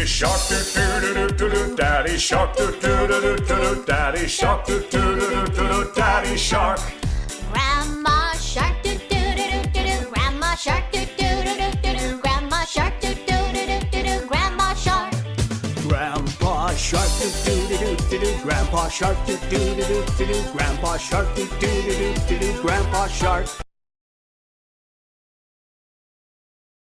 shark, do do do do do. Daddy shark, do do do do do. Daddy shark, do do do do do. Daddy shark. Grandma shark, do do do do do. Grandma shark, do do do do do. Grandma shark, do do do do do. Grandma shark. Grandpa shark, do do do do do. Grandpa shark, do do do do do. Grandpa shark, do do do do do. Grandpa shark.